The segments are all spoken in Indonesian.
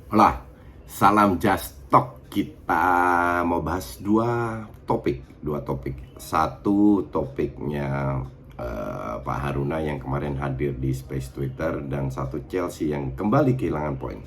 Hola, salam Just Talk. Kita mau bahas dua topik. Satu topiknya Pak Haruna yang kemarin hadir di Space Twitter, dan satu Chelsea yang kembali kehilangan poin.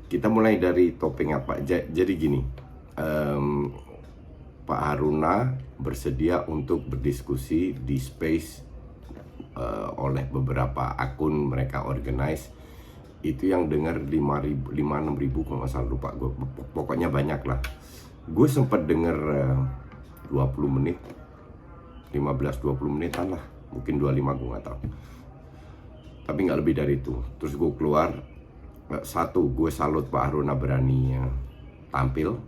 Kita mulai dari topik apa? Jadi gini, Pak Haruna bersedia untuk berdiskusi di Space oleh beberapa akun mereka organize. Itu yang dengar 5.000, 6.000 kalau nggak salah, lupa gue. Pokoknya banyak lah. Gue sempat denger 20 menit, 15-20 menitan lah, mungkin 25, gue nggak tahu, tapi nggak lebih dari itu. Terus gue keluar. Satu, gue salut Pak Haruna berani tampil,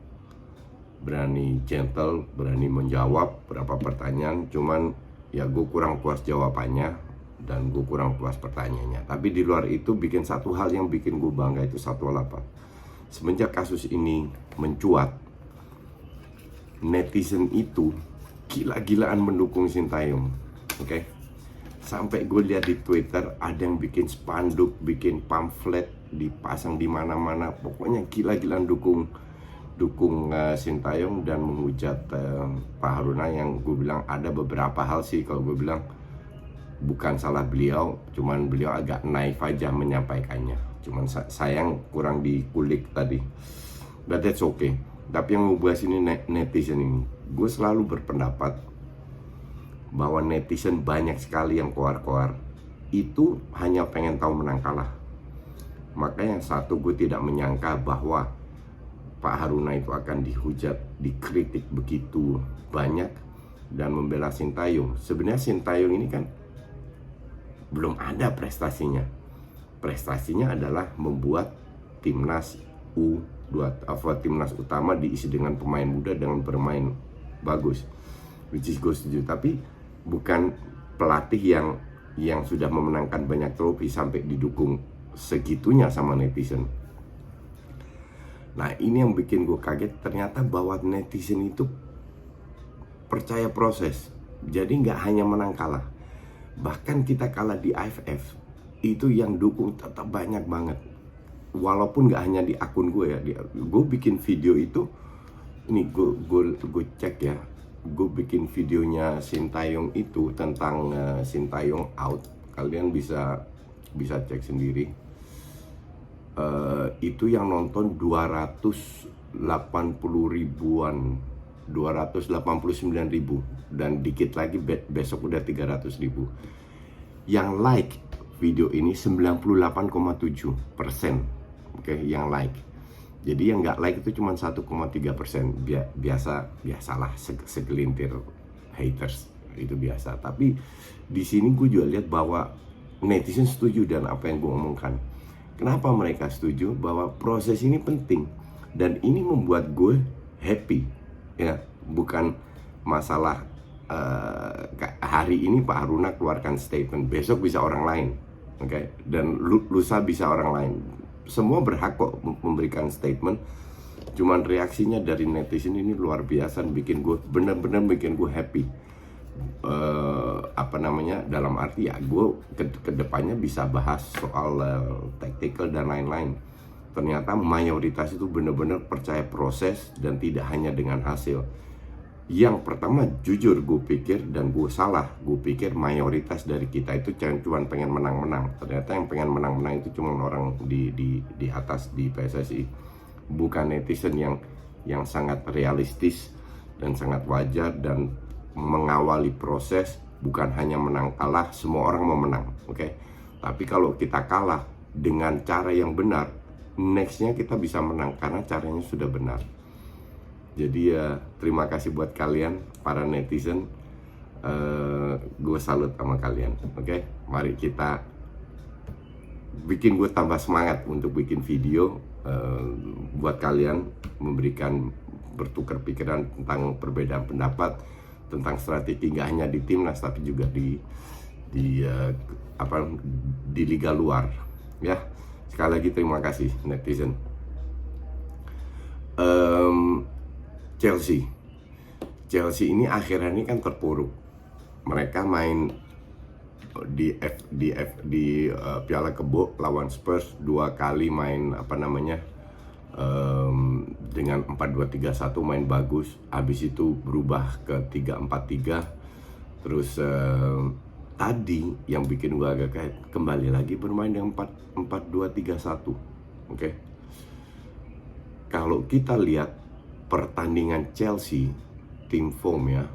berani gentle, berani menjawab beberapa pertanyaan. Cuman ya gue kurang puas jawabannya dan gue kurang puas pertanyaannya. Tapi di luar itu, bikin satu hal yang bikin gue bangga, itu satu hal apa? Semenjak kasus ini mencuat, netizen itu gila-gilaan mendukung Sintayong. Oke? Sampai gue lihat di Twitter ada yang bikin spanduk, bikin pamflet, dipasang di mana-mana. Pokoknya gila-gilaan dukung Sintayong dan menghujat Pak Haruna. Yang gue bilang ada beberapa hal sih, kalau gue bilang bukan salah beliau, cuman beliau agak naif aja menyampaikannya. Cuman sayang kurang dikulik tadi. But that's okay. Tapi yang gue bahas ini netizen ini. Gue selalu berpendapat bahwa netizen banyak sekali yang koar-koar itu hanya pengen tahu menang kalah. Makanya satu, gue tidak menyangka bahwa Pak Haruna itu akan dihujat, dikritik begitu banyak dan membela Sintayong. Sebenarnya Sintayong ini kan belum ada prestasinya. Prestasinya adalah membuat timnas timnas utama diisi dengan pemain muda dengan bermain bagus, which is gue setuju. Tapi bukan pelatih yang sudah memenangkan banyak trofi sampai didukung segitunya sama netizen. Nah, ini yang bikin gue kaget, ternyata bahwa netizen itu percaya proses. Jadi nggak hanya menang kalah, bahkan kita kalah di AFF itu yang dukung tetap banyak banget. Walaupun nggak hanya di akun gue ya, gue bikin video itu, ini gue cek ya, gue bikin videonya Sintayong itu tentang Sintayong out. Kalian bisa cek sendiri. Itu yang nonton 280 ribuan, 289 ribu, dan dikit lagi besok udah 300 ribu. Yang like video ini 98,7%. Oke, yang like. Jadi yang nggak like itu cuma 1,3%. Biasalah segelintir haters, itu biasa. Tapi di sini gue juga lihat bahwa netizen setuju dan apa yang gue omongkan. Kenapa mereka setuju? Bahwa proses ini penting dan ini membuat gue happy, ya. Bukan masalah hari ini Pak Haruna keluarkan statement, besok bisa orang lain, oke? Dan lusa bisa orang lain. Semua berhak kok memberikan statement. Cuman reaksinya dari netizen ini luar biasa, bikin gue bener-bener bikin gue happy. Dalam arti ya gue kedepannya bisa bahas soal tactical dan lain-lain. Ternyata mayoritas itu bener-bener percaya proses dan tidak hanya dengan hasil. Yang pertama, jujur gue pikir, dan gue salah, gue pikir mayoritas dari kita itu cuma pengen menang-menang. Ternyata yang pengen menang-menang itu cuma orang di atas di PSSI, bukan netizen yang sangat realistis dan sangat wajar dan mengawali proses. Bukan hanya menang kalah, semua orang mau menang, oke? Tapi kalau kita kalah dengan cara yang benar, nextnya kita bisa menang karena caranya sudah benar. Jadi ya, terima kasih buat kalian para netizen. Gue salut sama kalian, oke? Mari kita bikin gue tambah semangat untuk bikin video buat kalian, memberikan bertukar pikiran tentang perbedaan pendapat, tentang strategi nggak hanya di timnas tapi juga di liga luar, ya. Sekali lagi terima kasih netizen. Chelsea ini akhirnya ini kan terpuruk. Mereka main Piala Kebo lawan Spurs 2 kali main dengan 4-2-3-1 main bagus. Habis itu berubah ke 3-4-3. Terus tadi yang bikin gue agak kayak kembali lagi bermain dengan 4-2-3-1. Oke. Kalau kita lihat pertandingan Chelsea tim form ya,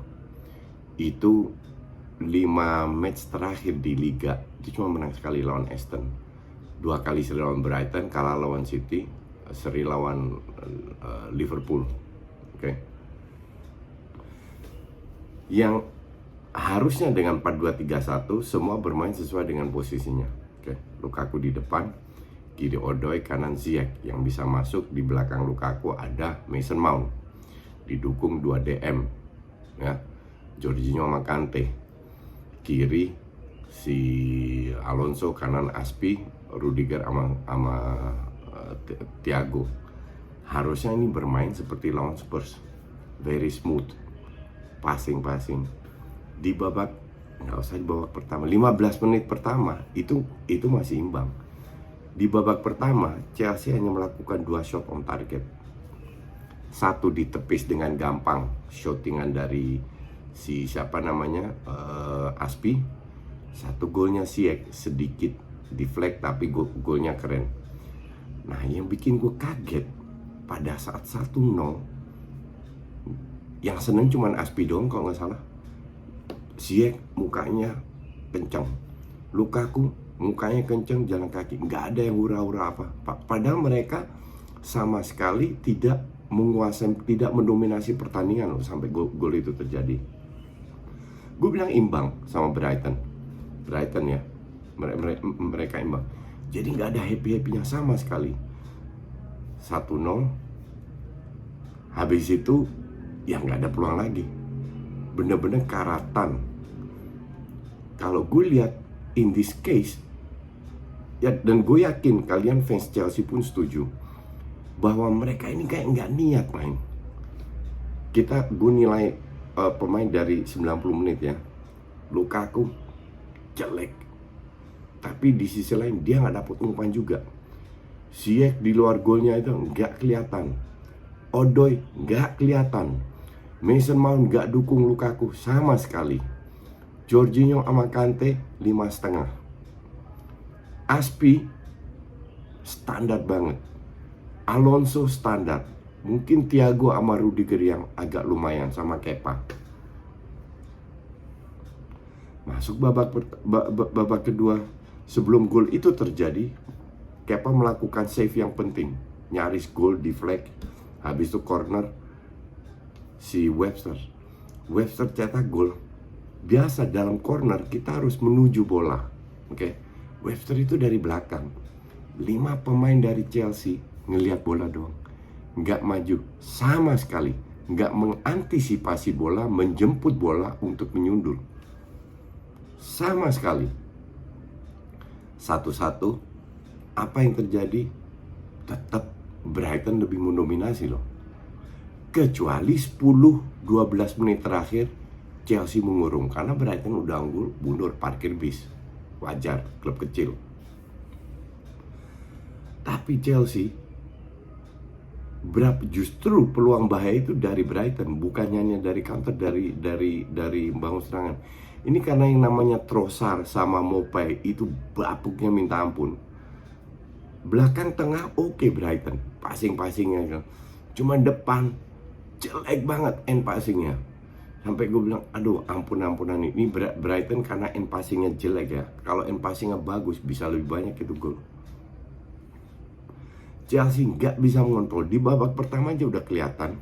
itu 5 match terakhir di Liga itu cuma menang sekali lawan Aston, 2 kali seri lawan Brighton, kalah lawan City, seri lawan Liverpool. Oke. Yang harusnya dengan 4-2-3-1 semua bermain sesuai dengan posisinya. Oke. Lukaku di depan, kiri Odoi, kanan Ziyech. Yang bisa masuk di belakang Lukaku ada Mason Mount, didukung 2 DM ya, Jorginho sama Kante. Kiri si Alonso, kanan Aspi, Rudiger sama Thiago. Harusnya ini bermain seperti lawan Spurs, very smooth, passing. Di babak, nggak usah di babak pertama, 15 menit pertama itu masih imbang. Di babak pertama Chelsea hanya melakukan 2 shot on target, 1 ditepis dengan gampang, shootingan dari si Aspi. 1 golnya Ziyech sedikit deflect tapi golnya keren. Nah, yang bikin gue kaget pada saat 1-0, yang seneng cuman Aspi doang kalau nggak salah. Ziyech mukanya kenceng, Lukaku mukanya kenceng, jalan kaki, nggak ada yang hura-hura apa. Padahal mereka sama sekali tidak menguasai, tidak mendominasi pertandingan loh, sampai gol itu terjadi. Gue bilang imbang sama Brighton ya, mereka imbang. Jadi nggak ada happy-happynya sama sekali. 1-0, habis itu ya nggak ada peluang lagi, bener-bener karatan. Kalau gue lihat in this case ya, dan gue yakin kalian fans Chelsea pun setuju bahwa mereka ini kayak nggak niat main. Gue nilai pemain dari 90 menit ya. Lukaku jelek, tapi di sisi lain dia nggak dapet umpan juga. Ziyech di luar golnya itu nggak kelihatan, Odoi nggak kelihatan, Mason Mount nggak dukung Lukaku sama sekali, Jorginho sama Kante 5,5, Aspi standar banget, Alonso standar, mungkin Thiago sama Rudiger yang agak lumayan, sama Kepa. Masuk babak kedua, sebelum gol itu terjadi, Kepa melakukan save yang penting, nyaris gol deflect. Habis itu corner si Webster cetak gol. Biasa dalam corner kita harus menuju bola, oke? Webster itu dari belakang. 5 pemain dari Chelsea ngelihat bola doang, nggak maju sama sekali, nggak mengantisipasi bola, menjemput bola untuk menyundul sama sekali. 1-1, apa yang terjadi? Tetap Brighton lebih mendominasi loh. Kecuali 10-12 menit terakhir Chelsea mengurung, karena Brighton udah unggul, mundur, parkir bis. Wajar, klub kecil. Tapi Chelsea justru peluang bahaya itu dari Brighton, bukannya hanya dari counter, dari membangun serangan. Ini karena yang namanya Trossard sama Maupay itu bapuknya minta ampun. Belakang tengah oke Brighton, passingnya, cuma depan jelek banget end passingnya. Sampai gue bilang, aduh ampunan ini Brighton karena end passingnya jelek ya. Kalau end passingnya bagus bisa lebih banyak itu gol. Chelsea nggak bisa mengontrol. Di babak pertama aja udah kelihatan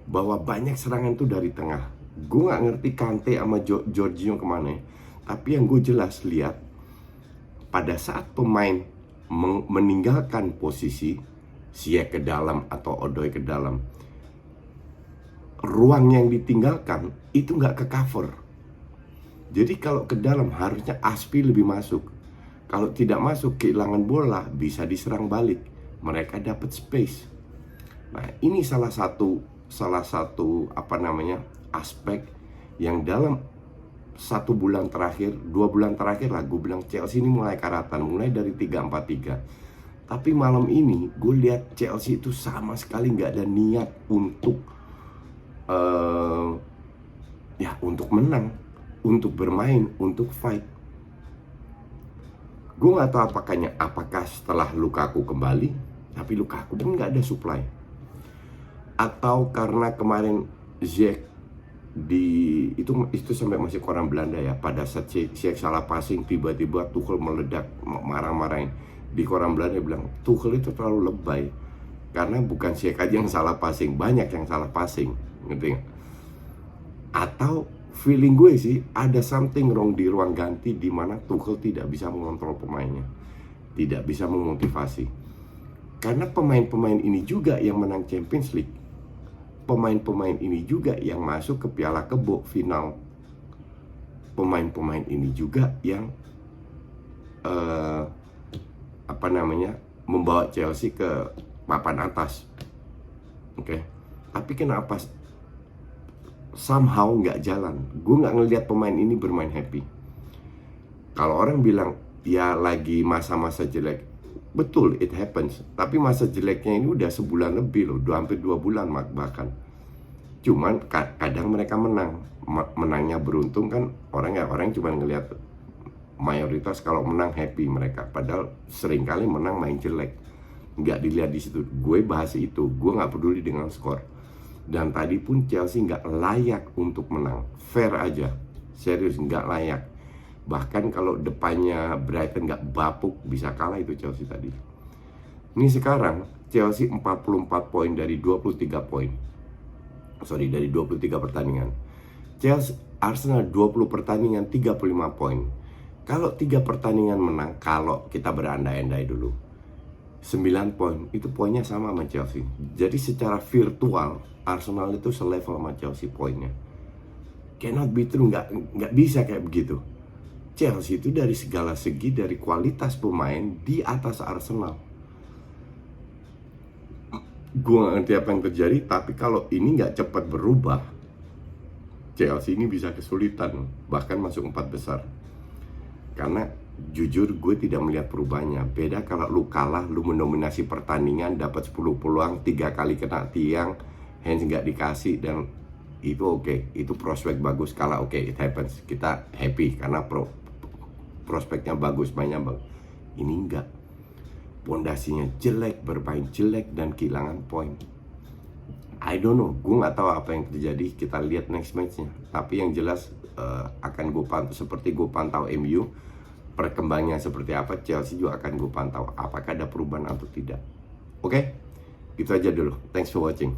bahwa banyak serangan tuh dari tengah. Gue nggak ngerti Kante sama Jorginho kemana, tapi yang gue jelas lihat pada saat pemain meninggalkan posisi, Ziyech ke dalam atau Odoi ke dalam, ruang yang ditinggalkan itu nggak ke cover. Jadi kalau ke dalam harusnya Aspi lebih masuk. Kalau tidak masuk, kehilangan bola, bisa diserang balik. Mereka dapat space. Nah, ini salah satu aspek yang dalam 1 bulan terakhir, 2 bulan terakhir lah, gue bilang Chelsea ini mulai karatan, mulai dari 3-4-3. Tapi malam ini gue lihat Chelsea itu sama sekali nggak ada niat untuk untuk menang, untuk bermain, untuk fight. Gue nggak tahu apakah setelah Lukaku kembali, tapi Lukaku pun nggak ada supply, atau karena kemarin Ziyech itu sampai masih koran Belanda ya, pada saat Ziyech salah passing tiba-tiba Tuchel meledak marah-marahin di koran Belanda, bilang Tuchel itu terlalu lebay karena bukan Ziyech aja yang salah passing, banyak yang salah passing, ngerti nggak? Atau feeling gue sih ada something wrong di ruang ganti di mana Tuchel tidak bisa mengontrol pemainnya, tidak bisa memotivasi. Karena pemain-pemain ini juga yang menang Champions League, pemain-pemain ini juga yang masuk ke Piala Kebo final, pemain-pemain ini juga yang membawa Chelsea ke papan atas. Oke. Tapi kenapa somehow nggak jalan? Gue nggak ngelihat pemain ini bermain happy. Kalau orang bilang ya lagi masa-masa jelek, betul, it happens. Tapi masa jeleknya ini udah sebulan lebih loh, hampir 2 bulan bahkan. Cuman kadang mereka menangnya beruntung kan, orang cuma ngelihat mayoritas kalau menang happy mereka, padahal seringkali menang main jelek, nggak dilihat di situ. Gue bahas itu, gue nggak peduli dengan skor. Dan tadi pun Chelsea nggak layak untuk menang, fair aja, serius nggak layak. Bahkan kalau depannya Brighton nggak bapuk, bisa kalah itu Chelsea tadi. Ini sekarang Chelsea 44 poin dari 23 poin. Dari 23 pertandingan. Arsenal 20 pertandingan 35 poin. Kalau 3 pertandingan menang, kalau kita berandai-andai dulu, 9 poin, itu poinnya sama sama Chelsea. Jadi secara virtual Arsenal itu selevel sama Chelsea poinnya. Cannot be true, nggak bisa kayak begitu. Chelsea itu dari segala segi, dari kualitas pemain di atas Arsenal. Gue nggak ngerti apa yang terjadi, tapi kalau ini nggak cepat berubah, Chelsea ini bisa kesulitan bahkan masuk 4 besar. Karena jujur gue tidak melihat perubahannya. Beda kalau lu kalah, lu mendominasi pertandingan, dapat 10 peluang, 3 kali kena tiang, hands nggak dikasih, dan itu oke, itu prospek bagus. Kalah oke, it happens, kita happy karena prospeknya bagus, mainnya bagus. Ini enggak, pondasinya jelek, bermain jelek, dan kehilangan poin. I don't know, gue nggak tahu apa yang terjadi. Kita lihat next matchnya. Tapi yang jelas akan gue pantau seperti gue pantau MU, perkembangannya seperti apa. Chelsea juga akan gue pantau apakah ada perubahan atau tidak. Oke, gitu aja dulu. Thanks for watching.